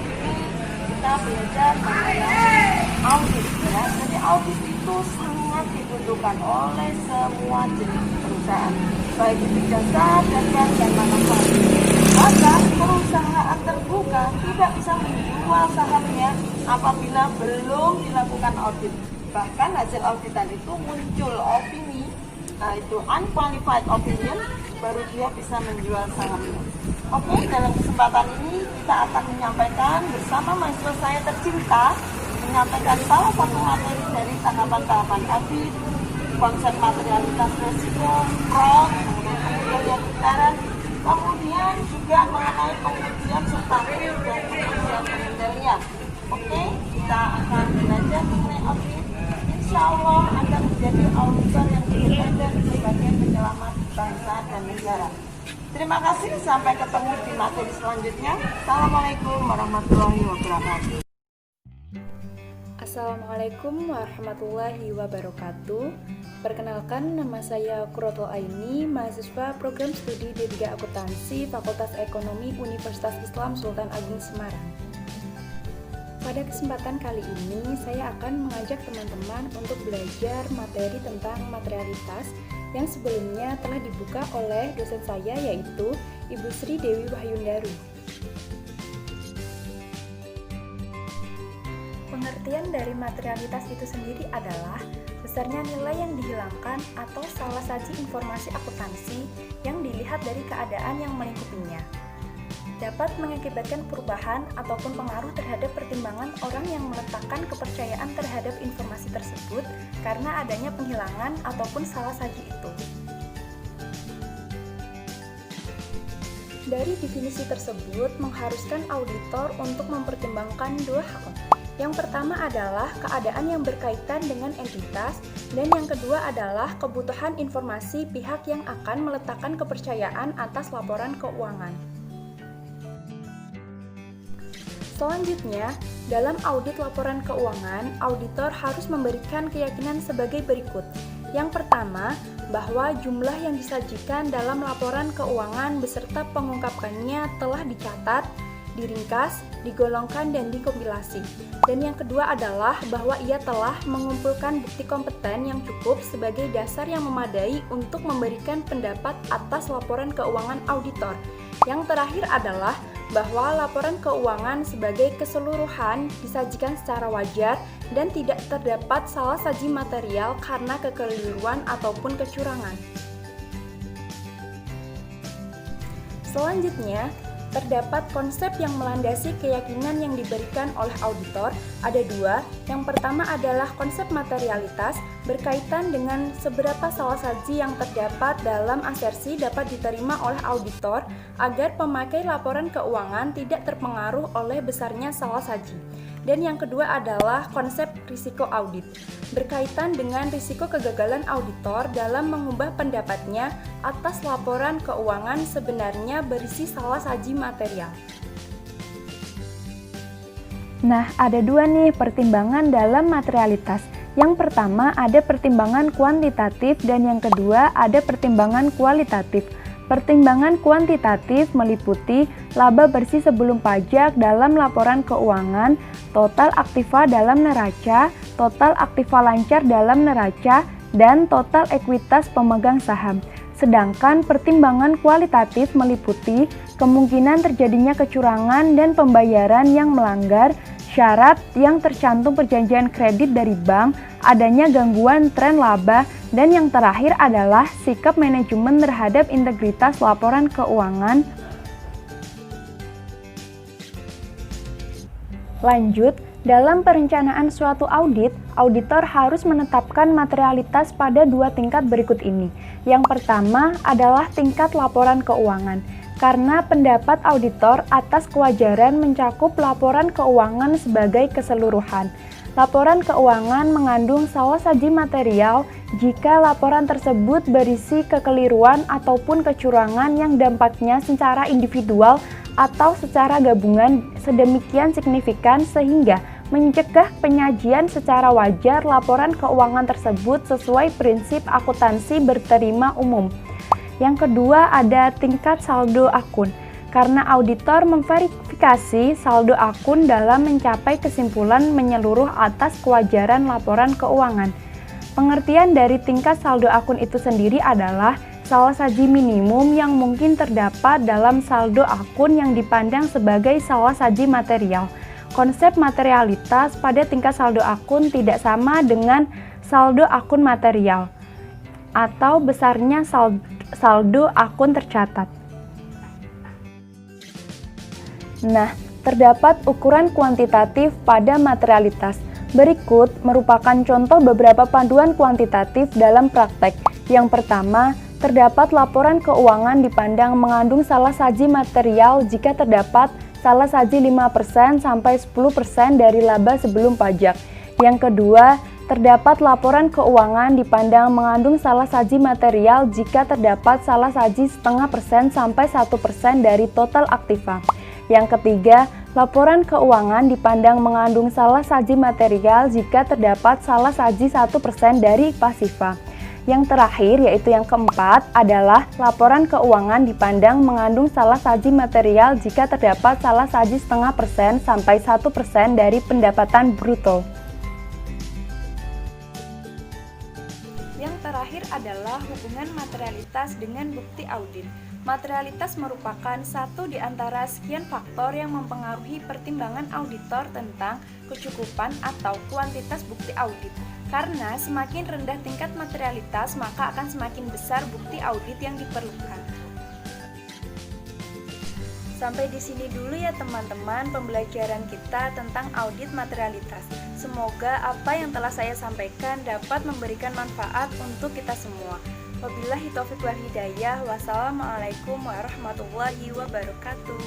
ini kita belajar mengenai audit ya. Jadi audit itu sangat dibutuhkan oleh semua jenis perusahaan, baik itu jasa, dan manufaktur. Bahkan perusahaan terbuka tidak bisa menjual sahamnya apabila belum dilakukan audit. Bahkan hasil auditan itu muncul opini, itu unqualified opinion, baru dia bisa menjual sahamnya. Oke, dalam kesempatan ini kita akan menyampaikan bersama mahasiswa saya tercinta, menyampaikan salah satu materi dari tahapan-tahapan audit, konsep materialitas resiko, fraud, kemudian pengeluaran, kemudian juga mengenai pengujian serta pengujian pengendalian. Oke, kita akan belajar mengenai audit. Insya Allah akan menjadi auditor yang independen sebagai penyelamat bangsa dan negara. Terima kasih, sampai ketemu di materi selanjutnya. Assalamualaikum warahmatullahi wabarakatuh. Assalamualaikum warahmatullahi wabarakatuh. Perkenalkan, nama saya Qurratul Aini, mahasiswa program studi D3 Akuntansi Fakultas Ekonomi Universitas Islam Sultan Agung Semarang. Pada kesempatan kali ini, saya akan mengajak teman-teman untuk belajar materi tentang materialitas yang sebelumnya telah dibuka oleh dosen saya, yaitu Ibu Sri Dewi Wahyundaru. Pengertian dari materialitas itu sendiri adalah besarnya nilai yang dihilangkan atau salah saji informasi akuntansi yang dilihat dari keadaan yang melingkupinya. Dapat mengakibatkan perubahan ataupun pengaruh terhadap pertimbangan orang yang meletakkan kepercayaan terhadap informasi tersebut karena adanya penghilangan ataupun salah saji itu. Dari definisi tersebut mengharuskan auditor untuk mempertimbangkan dua hal. Yang pertama adalah keadaan yang berkaitan dengan entitas, dan yang kedua adalah kebutuhan informasi pihak yang akan meletakkan kepercayaan atas laporan keuangan. Selanjutnya, dalam audit laporan keuangan, auditor harus memberikan keyakinan sebagai berikut. Yang pertama, bahwa jumlah yang disajikan dalam laporan keuangan beserta pengungkapannya telah dicatat, diringkas, digolongkan, dan dikompilasi. Dan yang kedua adalah bahwa ia telah mengumpulkan bukti kompeten yang cukup sebagai dasar yang memadai untuk memberikan pendapat atas laporan keuangan auditor. Yang terakhir adalah bahwa laporan keuangan sebagai keseluruhan disajikan secara wajar dan tidak terdapat salah saji material karena kekeliruan ataupun kecurangan. Selanjutnya, terdapat konsep yang melandasi keyakinan yang diberikan oleh auditor. Ada dua. Yang pertama adalah konsep materialitas, berkaitan dengan seberapa salah saji yang terdapat dalam asersi dapat diterima oleh auditor agar pemakai laporan keuangan tidak terpengaruh oleh besarnya salah saji. Dan yang kedua adalah konsep risiko audit, berkaitan dengan risiko kegagalan auditor dalam mengubah pendapatnya atas laporan keuangan sebenarnya berisi salah saji material. Nah, ada dua nih pertimbangan dalam materialitas. Yang pertama ada pertimbangan kuantitatif dan yang kedua ada pertimbangan kualitatif. Pertimbangan kuantitatif meliputi laba bersih sebelum pajak dalam laporan keuangan, total aktiva dalam neraca, total aktiva lancar dalam neraca, dan total ekuitas pemegang saham. Sedangkan pertimbangan kualitatif meliputi kemungkinan terjadinya kecurangan dan pembayaran yang melanggar syarat yang tercantum perjanjian kredit dari bank, adanya gangguan tren laba, dan yang terakhir adalah sikap manajemen terhadap integritas laporan keuangan. Lanjut, dalam perencanaan suatu audit, auditor harus menetapkan materialitas pada dua tingkat berikut ini. Yang pertama adalah tingkat laporan keuangan. Karena pendapat auditor atas kewajaran mencakup laporan keuangan sebagai keseluruhan. Laporan keuangan mengandung salah saji material jika laporan tersebut berisi kekeliruan ataupun kecurangan yang dampaknya secara individual atau secara gabungan sedemikian signifikan sehingga mencegah penyajian secara wajar laporan keuangan tersebut sesuai prinsip akuntansi berterima umum. Yang kedua ada tingkat saldo akun. karena auditor memverifikasi saldo akun dalam mencapai kesimpulan menyeluruh atas kewajaran laporan keuangan. Pengertian dari tingkat saldo akun itu sendiri adalah salassaji minimum yang mungkin terdapat dalam saldo akun yang dipandang sebagai salassaji material. Konsep materialitas pada tingkat saldo akun tidak sama dengan saldo akun material atau besarnya saldo akun tercatat. Nah, terdapat ukuran kuantitatif pada materialitas. Berikut merupakan contoh beberapa panduan kuantitatif dalam praktek. Yang pertama, terdapat laporan keuangan dipandang mengandung salassaji material jika terdapat salassaji 5% sampai 10% dari laba sebelum pajak. Yang kedua, terdapat laporan keuangan dipandang mengandung salassaji material jika terdapat salassaji 0,5% sampai 1% dari total aktiva. Yang ketiga, laporan keuangan dipandang mengandung salassaji material jika terdapat salassaji 1% dari pasiva. Yang terakhir, yaitu yang keempat, adalah laporan keuangan dipandang mengandung salassaji material jika terdapat salassaji 0,5% sampai 1% dari pendapatan bruto. Yang terakhir adalah hubungan materialitas dengan bukti audit. Materialitas merupakan satu di antara sekian faktor yang mempengaruhi pertimbangan auditor tentang kecukupan atau kuantitas bukti audit. Karena semakin rendah tingkat materialitas, maka akan semakin besar bukti audit yang diperlukan. Sampai di sini dulu ya teman-teman pembelajaran kita tentang audit materialitas. Semoga apa yang telah saya sampaikan dapat memberikan manfaat untuk kita semua. Wabillahi taufiq wal hidayah. Wassalamualaikum warahmatullahi wabarakatuh.